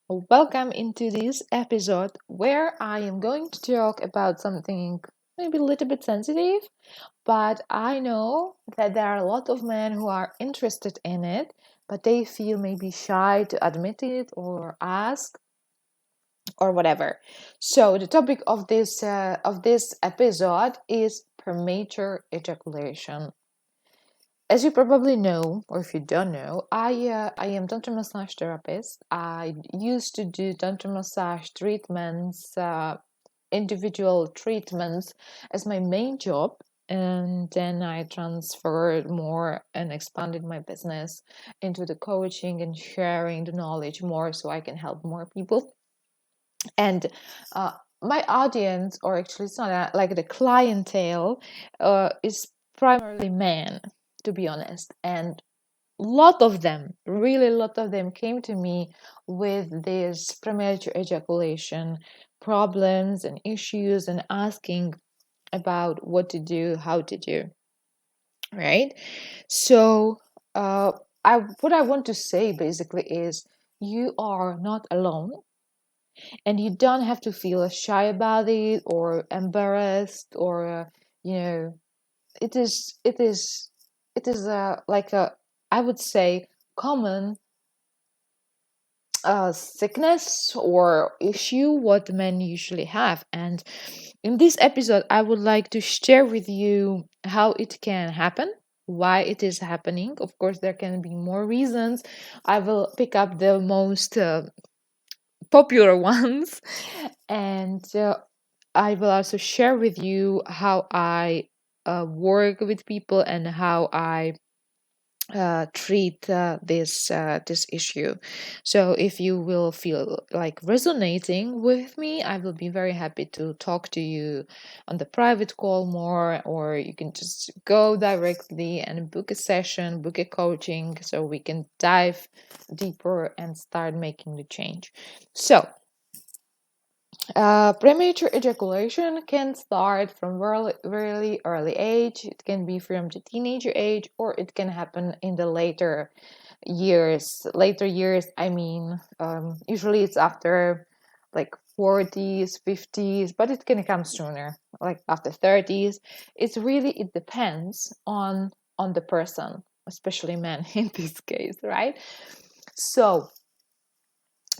Welcome into this episode where I am going to talk about something maybe a little bit sensitive, but I know that there are a lot of men who are interested in it, but they feel maybe shy to admit it or ask or whatever. So the topic of this episode is premature ejaculation. As you probably know, or if you don't know, I am tantra massage therapist. I used to do tantra massage treatments, individual treatments, as my main job, and then I transferred more and expanded my business into the coaching and sharing the knowledge more, so I can help more people. And uh, my audience, or actually it's not like the clientele, is primarily men, to be honest, and lot of them, really a lot of them came to me with this premature ejaculation problems and issues and asking about what to do, how to do, right? So, uh, what I want to say basically is you are not alone, and you don't have to feel shy about it or embarrassed or you know it is it is it is like a, I would say, common sickness or issue what men usually have. And in this episode, I would like to share with you how it can happen, why it is happening. Of course, there can be more reasons. I will pick up the most popular ones, and I will also share with you how I work with people and how I treat this issue. So if you will feel like resonating with me, I will be very happy to talk to you on the private call more, or you can just go directly and book a session, book a coaching, so we can dive deeper and start making the change. So premature ejaculation can start from really early age. It can be from the teenager age, or it can happen in the later years. Later years, I mean, usually it's after like 40s, 50s, but it can come sooner, like after 30s. It depends on the person, especially men in this case, right? So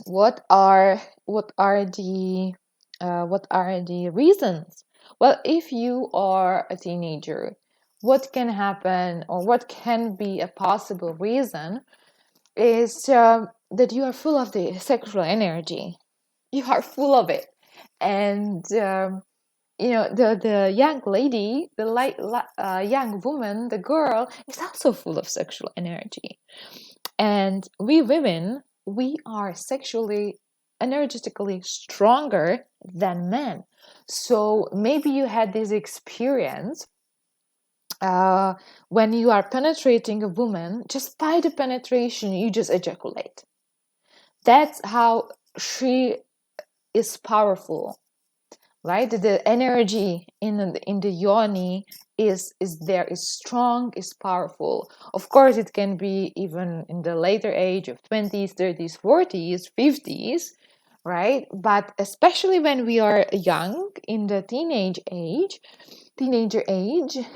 what are the reasons? Well, if you are a teenager, what can happen, or what can be a possible reason, is that you are full of the sexual energy. You are full of it, and the young lady, the young woman, the girl is also full of sexual energy. And we women, we are sexually, energetically stronger than men. So maybe you had this experience uh, when you are penetrating a woman, just by the penetration, you just ejaculate. That's how she is powerful, right? The energy in the yoni is there, is strong, is powerful. Of course, it can be even in the later age of 20s, 30s, 40s, 50s, right? But especially when we are young, in the teenager age,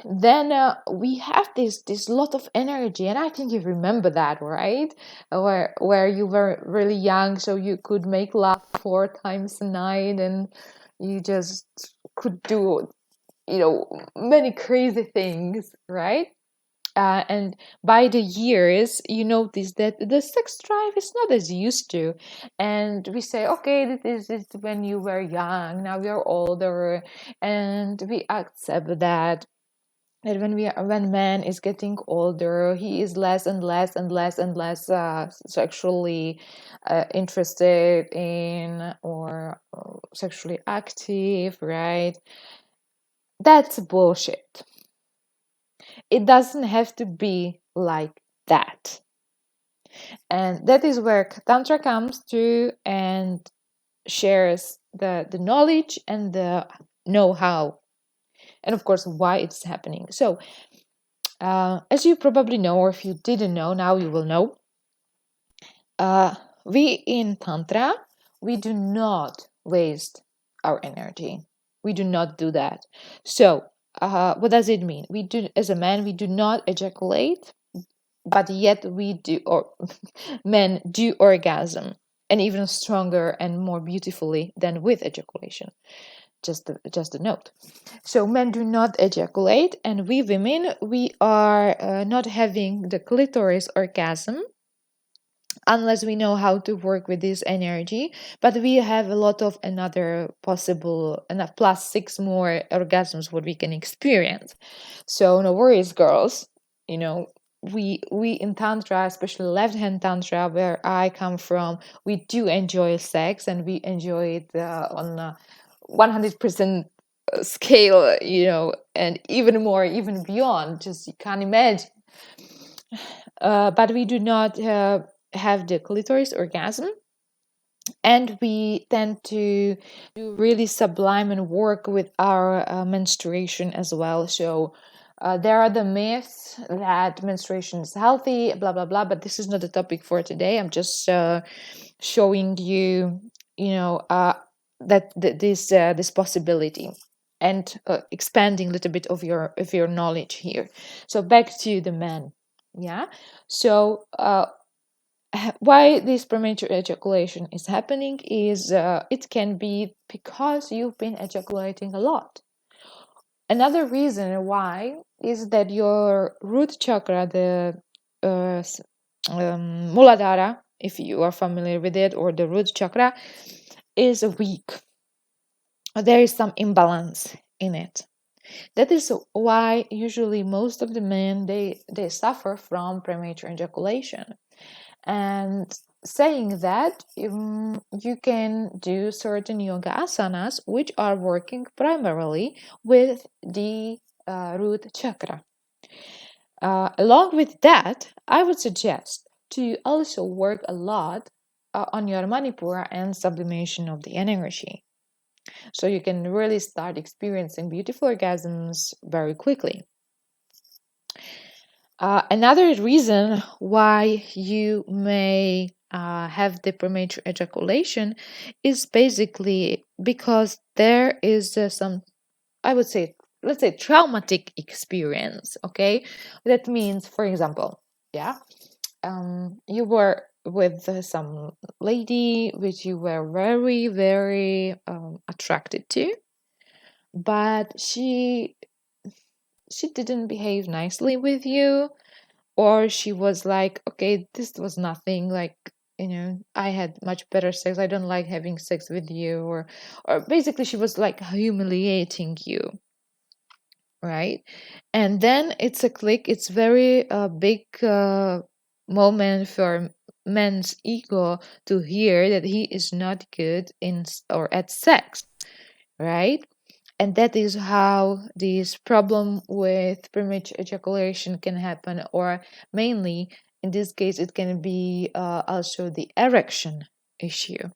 then we have this lot of energy. And I think you remember that, right? Where you were really young, so you could make love 4 times a night, and you just could do many crazy things, right? And by the years, you notice that the sex drive is not as used to. And we say, okay, this is when you were young, now you're older, and we accept that. And when man is getting older, he is less and less and less and less sexually interested in, or sexually active, right? That's bullshit. It doesn't have to be like that. And that is where Tantra comes to and shares the knowledge and the know how, and of course, why it's happening. So, as you probably know, or if you didn't know, now you will know. we in Tantra, we do not waste our energy. We do not do that. So, what does it mean? We do, as a man, we do not ejaculate, but yet we do, or men do orgasm, and even stronger and more beautifully than with ejaculation. Just a note. So men do not ejaculate, and we women, we are not having the clitoris orgasm unless we know how to work with this energy. But we have a lot of another possible, enough plus six more orgasms what we can experience. So no worries, girls. You know, we in tantra, especially left hand tantra, where I come from, we do enjoy sex, and we enjoy it on a 100% scale, and even more, even beyond. Just you can't imagine. But we do not have the clitoris orgasm, and we tend to do really sublime and work with our menstruation as well. So there are the myths that menstruation is healthy, blah blah blah, but this is not the topic for today. I'm just showing you, this possibility, and expanding a little bit of your knowledge here. So back to the men. Yeah. So why this premature ejaculation is happening is it can be because you've been ejaculating a lot. Another reason why is that your root chakra, the muladhara, if you are familiar with it, or the root chakra, is weak. There is some imbalance in it. That is why usually most of the men, they suffer from premature ejaculation. And saying that, you can do certain yoga asanas which are working primarily with the root chakra. Along with that, I would suggest to also work a lot on your manipura and sublimation of the energy, so you can really start experiencing beautiful orgasms very quickly. Another reason why you may have the premature ejaculation is basically because there is some, I would say, let's say, traumatic experience. Okay, that means, for example, yeah, you were with some lady which you were very, very attracted to, but she didn't behave nicely with you, or she was like, okay, this was nothing, like, I had much better sex, I don't like having sex with you, or basically she was like humiliating you, right? And then it's a click, it's very big moment for men's ego to hear that he is not good in or at sex, right? And that is how this problem with premature ejaculation can happen, or mainly in this case it can be also the erection issue.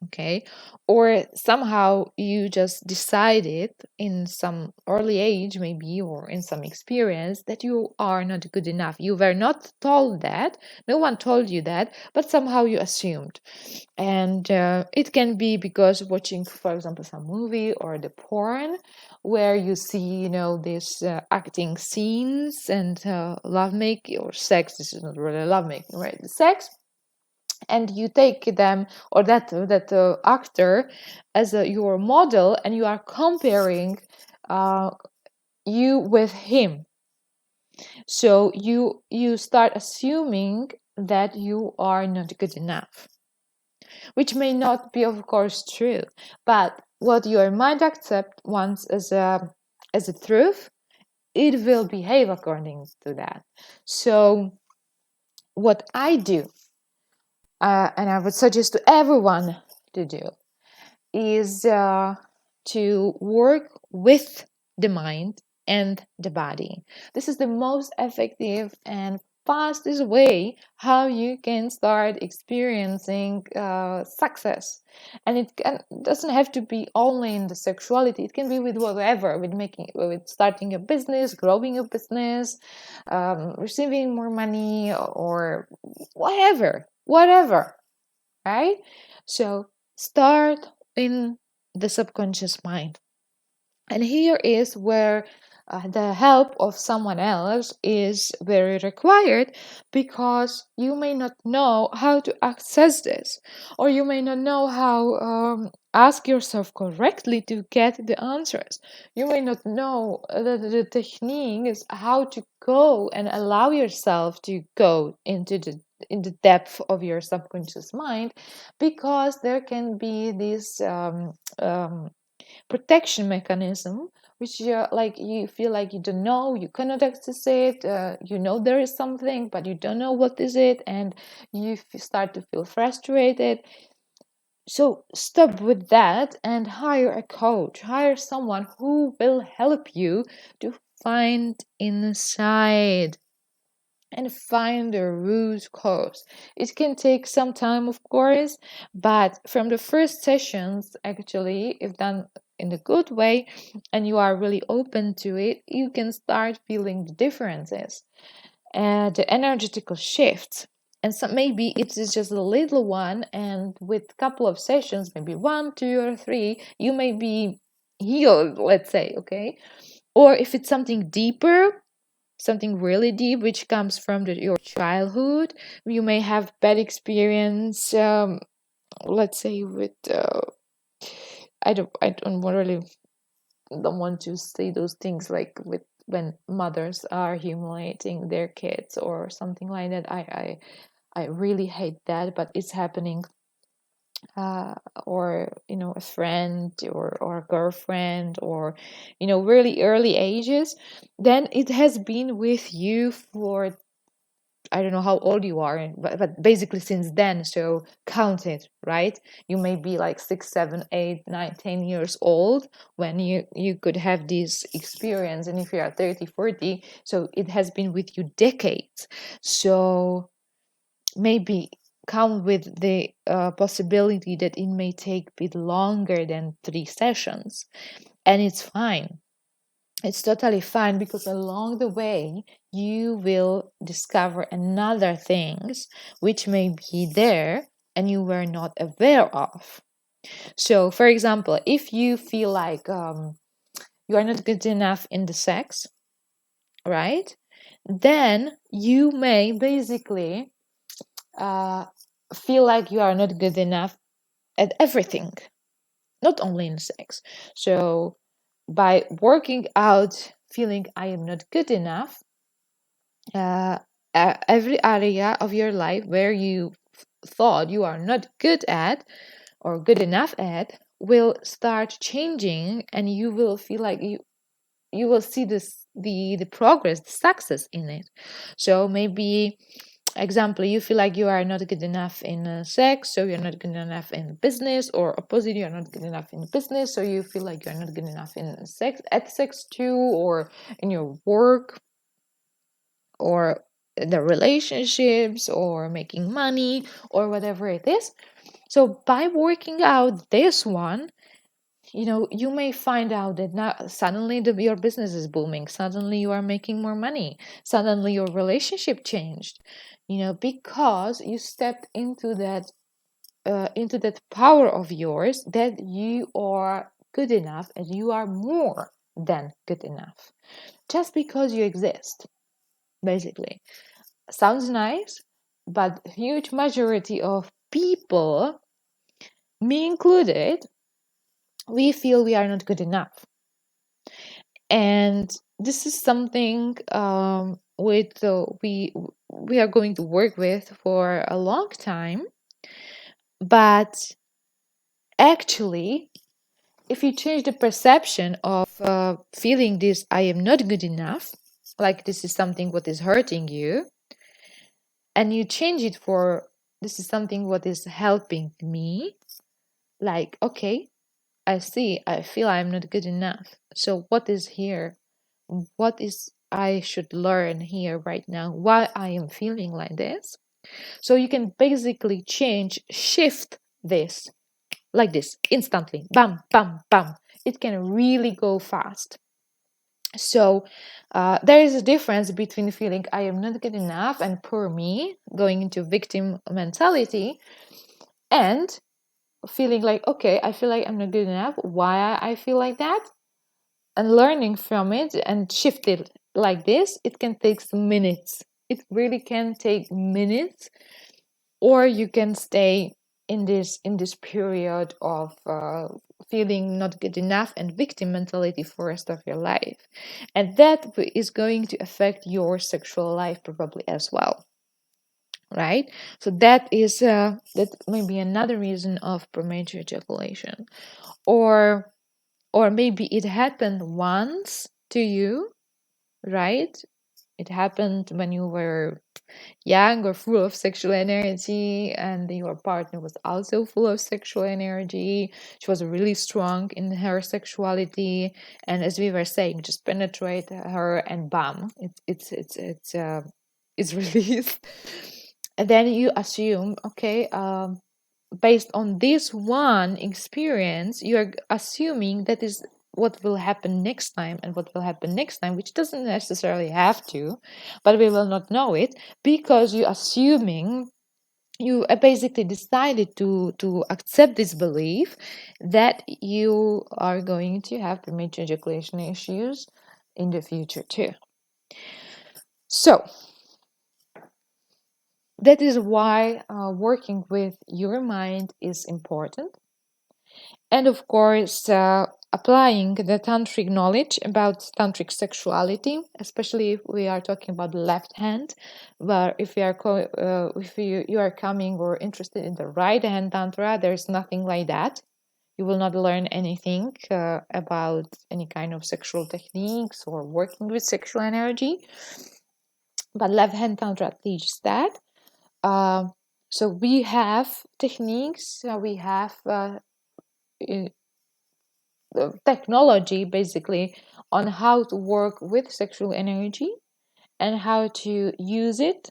Okay, or somehow you just decided in some early age, maybe, or in some experience, that you are not good enough. You were not told that, no one told you that, but somehow you assumed. And it can be because watching, for example, some movie or the porn, where you see, these acting scenes and love making or sex. This is not really love making, right? The sex, and you take them, or that actor, as your model, and you are comparing uh, you with him. So you start assuming that you are not good enough, which may not be, of course, true. But what your mind accepts once as a truth, it will behave according to that. So what I do, and I would suggest to everyone to do, is to work with the mind and the body. This is the most effective and fastest way how you can start experiencing success. And doesn't have to be only in the sexuality. It can be with whatever, with starting a business, growing a business, receiving more money, or whatever. right? So start in the subconscious mind. And here is where the help of someone else is very required, because you may not know how to access this, or you may not know how ask yourself correctly to get the answers. You may not know the techniques how to go and allow yourself to go into the depth of your subconscious mind, because there can be this protection mechanism, which like you feel like you don't know, you cannot access it, you know there is something but you don't know what is it, and you start to feel frustrated. So stop with that and hire a coach, hire someone who will help you to find inside and find the root cause. It can take some time, of course, but from the first sessions, actually, if done in a good way and you are really open to it, you can start feeling the differences and the energetical shifts. And so maybe it is just a little one, and with a couple of sessions, maybe 1, 2, or 3, you may be healed, let's say, okay? Or if it's something deeper, something really deep which comes from your childhood, you may have bad experience, let's say with I don't really don't want to say those things, like with when mothers are humiliating their kids or something like that. I really hate that, but it's happening. uh, or a friend, or a girlfriend, or really early ages, then it has been with you for, I don't know how old you are, but basically since then. So count it, right? You may be like 6, 7, 8, 9, 10 years old when you could have this experience. And if you are 30, 40, so it has been with you decades. So maybe count with the possibility that it may take a bit longer than 3 sessions. And it's fine, it's totally fine, because along the way you will discover another things which may be there and you were not aware of. So for example, if you feel like you are not good enough in the sex, right, then you may basically uh, feel like you are not good enough at everything, not only in sex. So by working out feeling I am not good enough, uh, every area of your life where you thought you are not good at or good enough at will start changing, and you will feel like you will see the progress, the success in it. So maybe, example, you feel like you are not good enough in sex, so you're not good enough in business, or opposite, you're not good enough in business, so you feel like you're not good enough in sex too, or in your work, or the relationships, or making money, or whatever it is. So by working out this one, you may find out that now suddenly your business is booming, suddenly you are making more money, suddenly your relationship changed, because you stepped into that power of yours, that you are good enough and you are more than good enough, just because you exist, basically. Sounds nice, but huge majority of people, me included, we feel we are not good enough. And this is something with we are going to work with for a long time. But actually, if you change the perception of feeling this I am not good enough, like this is something what is hurting you, and you change it for this is something what is helping me, like, okay, I see, I feel I'm not good enough, so what is here, what is I should learn here right now, why I am feeling like this. So you can basically shift this like this instantly, bam bam bam. It can really go fast. So there is a difference between feeling I am not good enough and poor me, going into victim mentality, and feeling like, okay, I feel like I'm not good enough. Why I feel like that? And learning from it and shift it like this, it can take some minutes. It really can take minutes, or you can stay in this period of feeling not good enough and victim mentality for the rest of your life, and that is going to affect your sexual life probably as well, right? So that may be another reason of premature ejaculation, or maybe it happened once to you, right? It happened when you were young or full of sexual energy, and your partner was also full of sexual energy. She was really strong in her sexuality, and as we were saying, just penetrate her and bam, it's released. And then you assume, okay, based on this one experience, you're assuming that is what will happen next time and what will happen next time, which doesn't necessarily have to, but we will not know it because you assuming, you basically decided to accept this belief that you are going to have premature ejaculation issues in the future too. So that is why working with your mind is important. And of course, applying the tantric knowledge about tantric sexuality, especially if we are talking about the left hand, where if if you are coming or interested in the right hand tantra, there's nothing like that. You will not learn anything about any kind of sexual techniques or working with sexual energy. But left hand tantra teaches that. Uh, so we have techniques, we have technology basically on how to work with sexual energy and how to use it,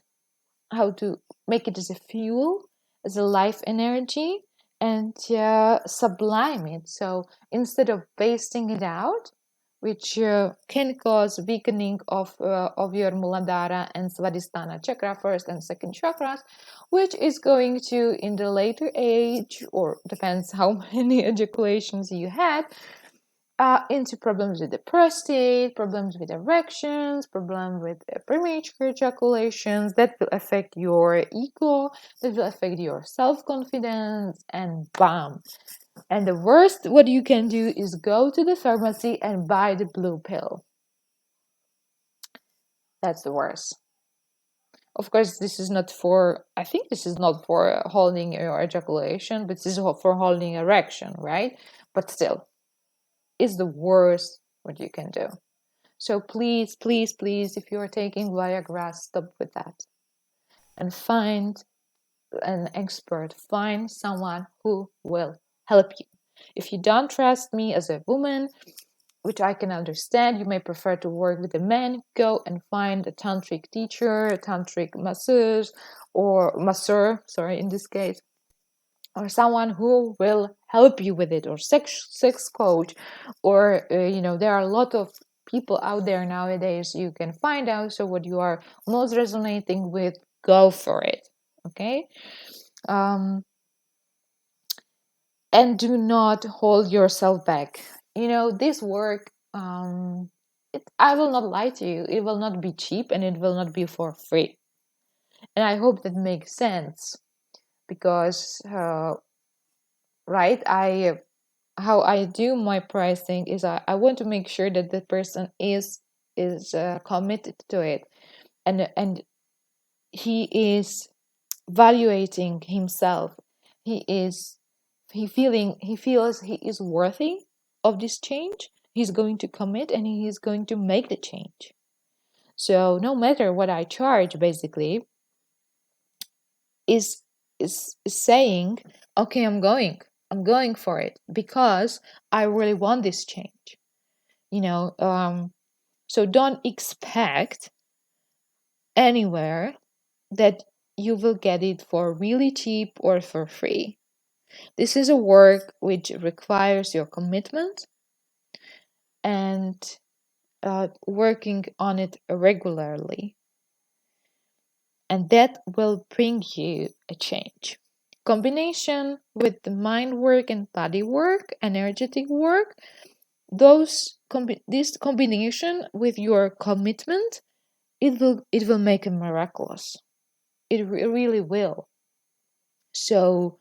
how to make it as a fuel, as a life energy, and sublime it. So instead of wasting it out, which can cause weakening of your Muladhara and Svadhisthana chakra, first and second chakras, which is going to, in the later age, or depends how many ejaculations you had, into problems with the prostate, problems with erections, problem with premature ejaculations. That will affect your ego, that will affect your self-confidence, and bam. And the worst what you can do is go to the pharmacy and buy the blue pill. That's the worst. Of course, this is not for, I think this is not for holding your ejaculation, but this is for holding erection, right? But still, it's the worst what you can do. So please, please, please, if you're taking Viagra, stop with that and find an expert. Find someone who will help you. If you don't trust me as a woman, which I can understand, you may prefer to work with a man, go and find a tantric teacher, a tantric masseuse, or masseur, sorry, in this case, or someone who will help you with it, or sex coach, or there are a lot of people out there nowadays you can find out. So what you are most resonating with, go for it. Okay. And do not hold yourself back. This work, I will not lie to you, it will not be cheap and it will not be for free, and I hope that makes sense, because right, how I do my pricing is I want to make sure that the person is committed to it, and he is evaluating himself. He is he feels he is worthy of this change. He's going to commit and he is going to make the change. So no matter what I charge, basically, is is saying, okay, I'm going for it because I really want this change. you know um so don't expect anywhere that you will get it for really cheap or for free. This is a work which requires your commitment and working on it regularly, and that will bring you a change. combination with the mind work and body work, energetic work, this combination with your commitment, it will make it miraculous. It really will. So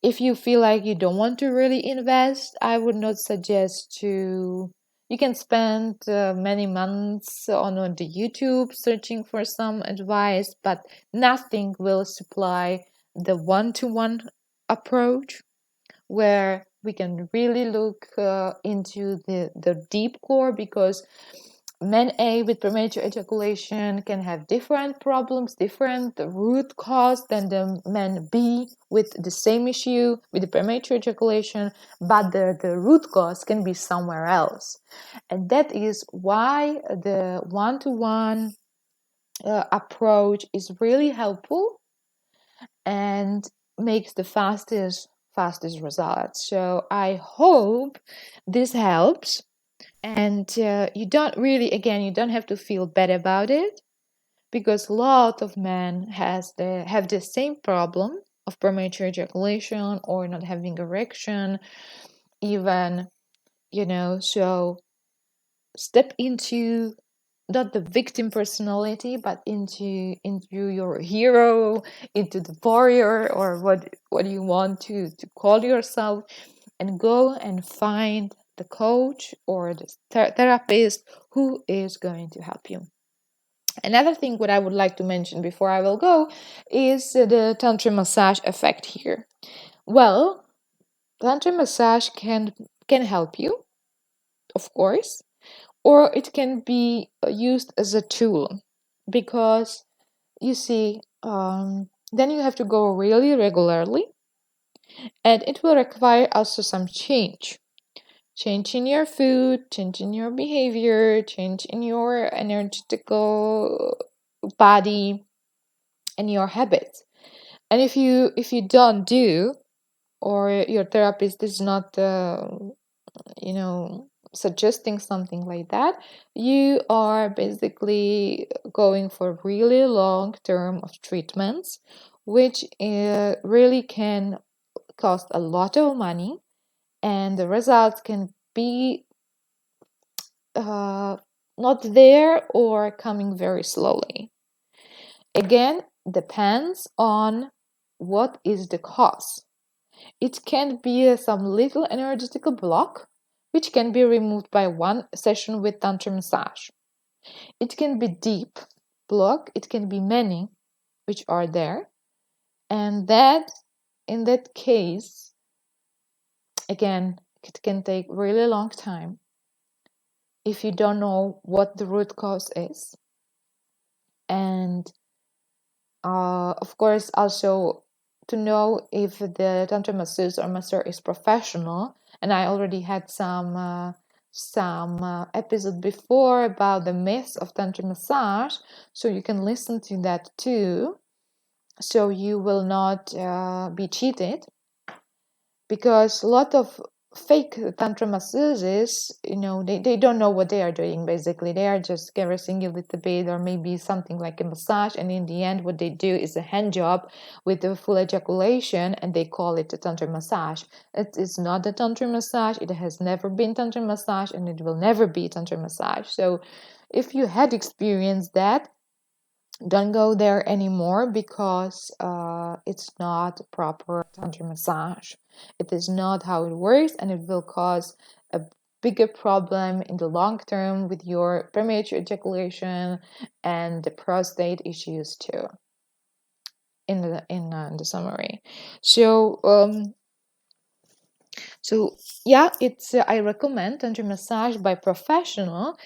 if you feel like you don't want to really invest, I would not suggest to. You can spend many months on the YouTube searching for some advice, but nothing will supply the one-to-one approach where we can really look into the deep core, because men A with premature ejaculation can have different problems, different root cause than the men B with the same issue with the premature ejaculation, but the root cause can be somewhere else. And that is why the one-to-one approach is really helpful and makes the fastest results. So I hope this helps. And you don't really, again, you don't have to feel bad about it, because a lot of men have the same problem of premature ejaculation or not having erection even, so step into not the victim personality, but into your hero, into the warrior, or what you want to call yourself, and go and find the coach or the therapist who is going to help you. Another thing what I would like to mention before I will go is the tantra massage effect here. Well, tantra massage can help you, of course, or it can be used as a tool, because you see, then you have to go really regularly, and it will require also some change in your food, change in your behavior, change in your energetical body and your habits. And if you don't do, or your therapist is not you know suggesting something like that, you are basically going for really long term of treatments, which really can cost a lot of money, and the results can be uh, not there or coming very slowly. Again, depends on what is the cause. It can be some little energetical block, which can be removed by one session with tantra massage. It can be deep block, it can be many which are there, and that in that case, again, it can take really long time if you don't know what the root cause is. And of course, also to know if the tantra masseuse or masseur is professional. And I already had some episode before about the myths of tantra massage, so you can listen to that too, so you will not be cheated, because a lot of fake tantra masseuses, they don't know what they are doing. Basically, they are just caressing you a little bit, or maybe something like a massage, and in the end what they do is a hand job with the full ejaculation, and they call it a tantra massage. It is not a tantra massage. It has never been tantra massage, and it will never be tantra massage. So if you had experienced that, don't go there anymore, because it's not proper tantra massage. It is not how it works, and it will cause a bigger problem in the long term with your premature ejaculation and the prostate issues too. In the summary, so yeah, it's I recommend tantra massage by professional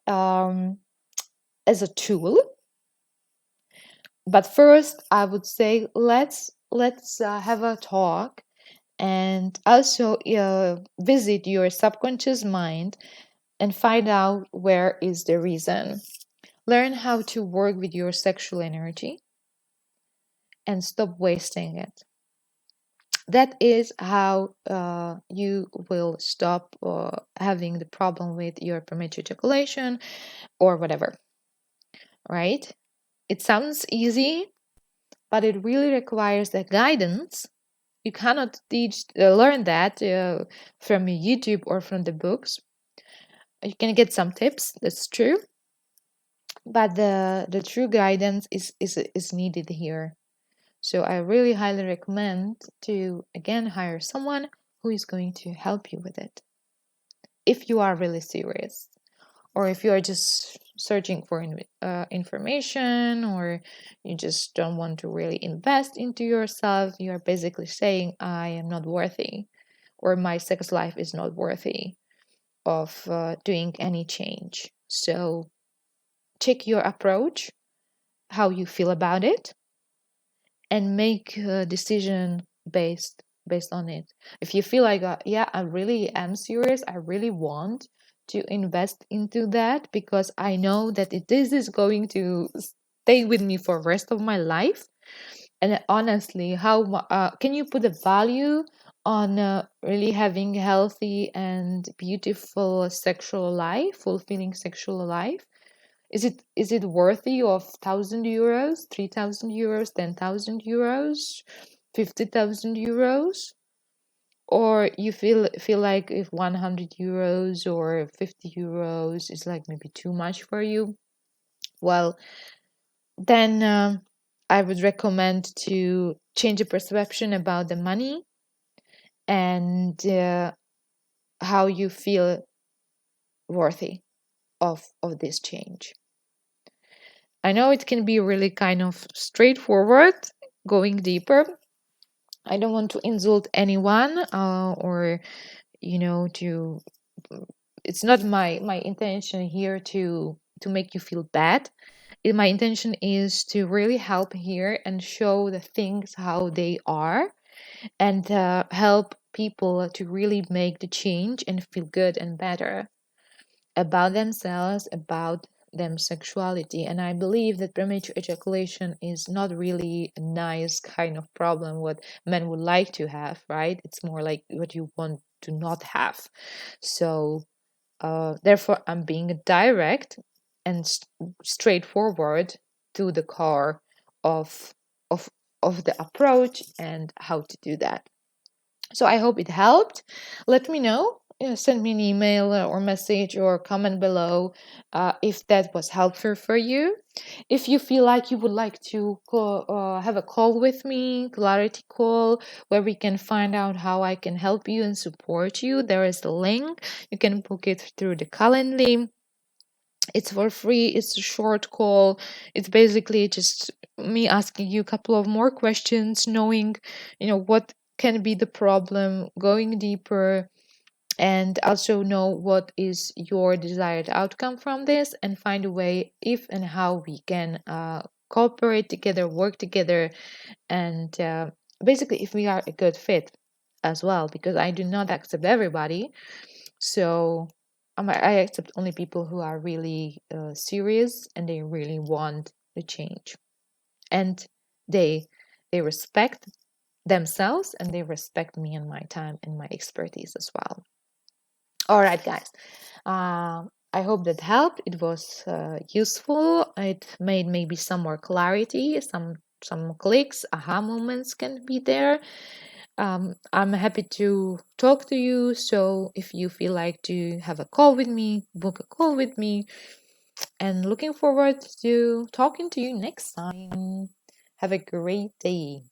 as a tool. But first, I would say let's have a talk, and also visit your subconscious mind and find out where is the reason. Learn how to work with your sexual energy and stop wasting it. That is how you will stop having the problem with your premature ejaculation or whatever. Right? It sounds easy, but it really requires the guidance. You cannot learn that from YouTube or from the books. You can get some tips, that's true, but the true guidance is needed here. So I really highly recommend to again hire someone who is going to help you with it if you are really serious, or if you are just searching for information, or you just don't want to really invest into yourself. You are basically saying, I am not worthy, or my sex life is not worthy of doing any change. So check your approach, how you feel about it, and make a decision based on it. If you feel like yeah, I really am serious, I really want to invest into that because I know that this is going to stay with me for the rest of my life. And honestly, can you put a value on really having healthy and beautiful sexual life, fulfilling sexual life? Is it worthy of 1,000 euros, 3,000 euros, 10,000 euros, 50,000 euros? Or you feel like if 100 euros or 50 euros is like maybe too much for you? Well, then I would recommend to change the perception about the money and how you feel worthy of this change. I know it can be really kind of straightforward, going deeper. I don't want to insult anyone, or to. It's not my intention here to make you feel bad. My intention is to really help here and show the things how they are, and help people to really make the change and feel good and better about themselves, about them sexuality. And I believe that premature ejaculation is not really a nice kind of problem what men would like to have, right? It's more like what you want to not have. So therefore I'm being direct and straightforward to the core of of of the approach and how to do that. So I hope it helped. Let me know. Send me an email or message or comment below if that was helpful for you. If you feel like you would like to have a call with me, clarity call, where we can find out how I can help you and support you, there is a link. You can book it through the Calendly. It's for free. It's a short call. It's basically just me asking you a couple of more questions, knowing, what can be the problem, going deeper, and also know what is your desired outcome from this, and find a way if and how we can cooperate together, work together, and basically if we are a good fit as well, because I do not accept everybody. So I accept only people who are really serious and they really want the change, and they they respect themselves, and they respect me and my time and my expertise as well. All right, guys. I hope that helped. It was useful. It made maybe some more clarity, some clicks, aha moments can be there. I'm happy to talk to you. So if you feel like to have a call with me, book a call with me, and looking forward to talking to you next time. Have a great day.